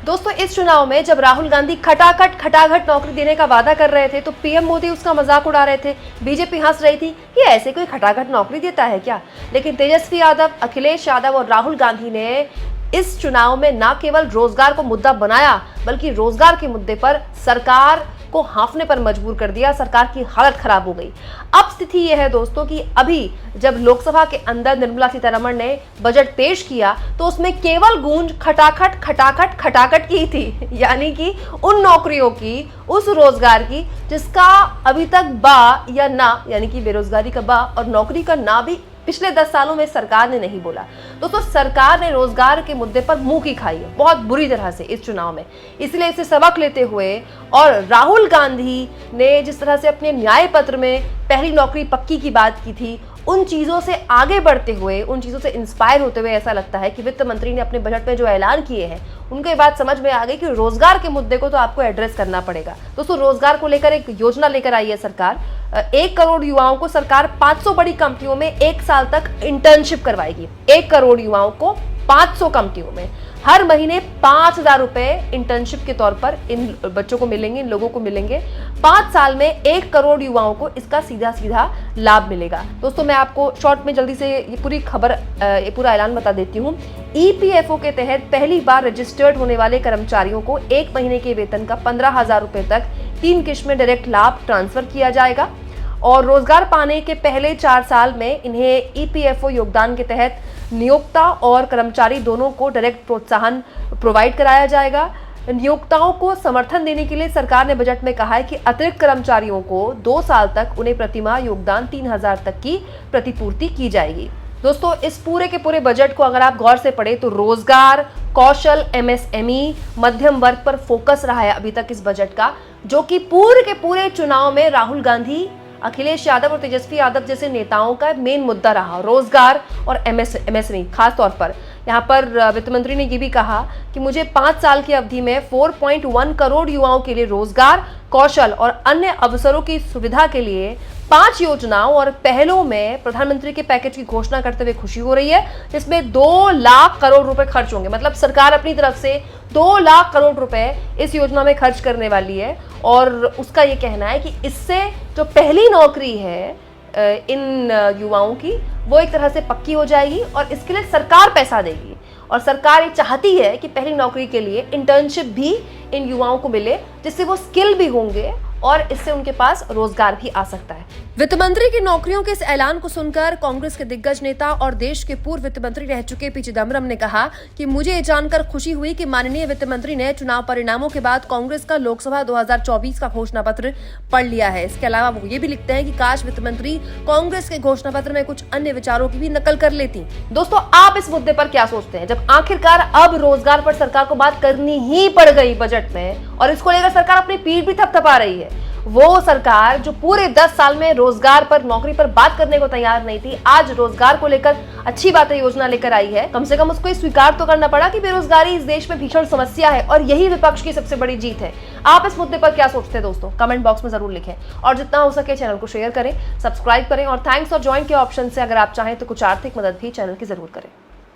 दोस्तों, इस चुनाव में जब राहुल गांधी खटाखट नौकरी देने का वादा कर रहे थे तो पीएम मोदी उसका मजाक उड़ा रहे थे। बीजेपी हंस रही थी कि ऐसे कोई खटाखट नौकरी देता है क्या। लेकिन तेजस्वी यादव, अखिलेश यादव और राहुल गांधी ने इस चुनाव में न केवल रोजगार को मुद्दा बनाया बल्कि रोजगार के मुद्दे पर सरकार को हांफने पर मजबूर कर दिया। सरकार की हालत खराब हो गई। अब स्थिति यह है दोस्तों कि अभी जब लोकसभा के अंदर निर्मला सीतारमण ने बजट पेश किया तो उसमें केवल गूंज खटाखट की थी, यानी कि उन नौकरियों की, उस रोजगार की जिसका अभी तक बा या ना, यानी कि बेरोजगारी का बा और नौकरी का ना भी पिछले 10 सालों में सरकार ने नहीं बोला। दोस्तों, सरकार ने रोजगार के मुद्दे पर मुंह की खाई है बहुत बुरी तरह से इस चुनाव में। इसलिए इसे सबक लेते हुए और राहुल गांधी ने जिस तरह से अपने न्याय पत्र में पहली नौकरी पक्की की बात की थी, उन चीजों से आगे बढ़ते हुए, उन चीजों से इंस्पायर होते हुए ऐसा लगता है कि वित्त मंत्री ने अपने बजट में जो ऐलान किए हैं उनको ये बात समझ में आ गई कि रोजगार के मुद्दे को तो आपको एड्रेस करना पड़ेगा। दोस्तों, रोजगार को लेकर एक योजना लेकर आई है सरकार। 1 करोड़ युवाओं को सरकार 500 बड़ी कंपनियों में 1 साल तक इंटर्नशिप करवाएगी। 1 करोड़ युवाओं को 500 कंपनियों में हर महीने 5,000 रुपए इंटर्नशिप के तौर पर इन बच्चों को मिलेंगे, इन लोगों को मिलेंगे। 5 साल में 1 करोड़ युवाओं को इसका सीधा सीधा लाभ मिलेगा। दोस्तों, मैं आपको शॉर्ट में जल्दी से ये पूरी खबर, ये पूरा ऐलान बता देती हूँ। ईपीएफओ के तहत पहली बार रजिस्टर्ड होने वाले कर्मचारियों को 1 महीने के वेतन का 15,000 रुपए तक 3 किश्त में डायरेक्ट लाभ ट्रांसफर किया जाएगा और रोजगार पाने के पहले 4 साल में इन्हें ईपीएफओ योगदान के तहत नियोक्ता और कर्मचारी दोनों को डायरेक्ट प्रोत्साहन प्रोवाइड कराया जाएगा। नियोक्ताओं को समर्थन देने के लिए सरकार ने बजट में कहा है कि अतिरिक्त कर्मचारियों को 2 साल तक उन्हें प्रतिमाह योगदान 3,000 तक की प्रतिपूर्ति की जाएगी। दोस्तों, इस पूरे के पूरे बजट को अगर आप गौर से पढ़ें तो रोजगार, कौशल, एमएसएमई, मध्यम वर्ग पर फोकस रहा है अभी तक इस बजट का, जो कि पूरे के पूरे चुनाव में राहुल गांधी, अखिलेश यादव और तेजस्वी यादव जैसे नेताओं का मेन मुद्दा रहा। रोजगार और एमएसएमई खास तौर पर यहाँ पर वित्त मंत्री ने ये भी कहा कि मुझे 5 साल की अवधि में 4.1 करोड़ युवाओं के लिए रोजगार, कौशल और अन्य अवसरों की सुविधा के लिए 5 योजनाओं और पहलों में प्रधानमंत्री के पैकेज की घोषणा करते हुए खुशी हो रही है, जिसमें 2 लाख करोड़ रुपए खर्च होंगे। मतलब सरकार अपनी तरफ से 2 लाख करोड़ रुपए इस योजना में खर्च करने वाली है और उसका ये कहना है कि इससे जो पहली नौकरी है इन युवाओं की, वो एक तरह से पक्की हो जाएगी और इसके लिए सरकार पैसा देगी। और सरकार ये चाहती है कि पहली नौकरी के लिए इंटर्नशिप भी इन युवाओं को मिले, जिससे वो स्किल भी होंगे और इससे उनके पास रोजगार भी आ सकता है। वित्त मंत्री की नौकरियों के इस ऐलान को सुनकर कांग्रेस के दिग्गज नेता और देश के पूर्व वित्त मंत्री रह चुके पी चिदम्बरम ने कहा कि मुझे ये जानकर खुशी हुई कि माननीय वित्त मंत्री ने चुनाव परिणामों के बाद कांग्रेस का लोकसभा 2024 का घोषणा पत्र पढ़ लिया है। इसके अलावा वो ये भी लिखते हैं कि काश वित्त मंत्री कांग्रेस के घोषणा पत्र में कुछ अन्य विचारों की भी नकल कर लेती। दोस्तों, आप इस मुद्दे पर क्या सोचते हैं? जब आखिरकार अब रोजगार पर सरकार को बात करनी ही पड़ गई बजट में और इसको लेकर सरकार अपनी पीठ भी थपथपा रही है, वो सरकार जो पूरे 10 साल में रोजगार पर, नौकरी पर बात करने को तैयार नहीं थी, आज रोजगार को लेकर अच्छी बातें योजना लेकर आई है। कम से कम उसको स्वीकार तो करना पड़ा कि बेरोजगारी इस देश में भीषण समस्या है और यही विपक्ष की सबसे बड़ी जीत है। आप इस मुद्दे पर क्या सोचते हैं दोस्तों? कमेंट बॉक्स में जरूर लिखें और जितना हो सके चैनल को शेयर करें, सब्सक्राइब करें और थैंक्स और ज्वाइन के ऑप्शन से अगर आप चाहें तो कुछ आर्थिक मदद भी चैनल की जरूर करें।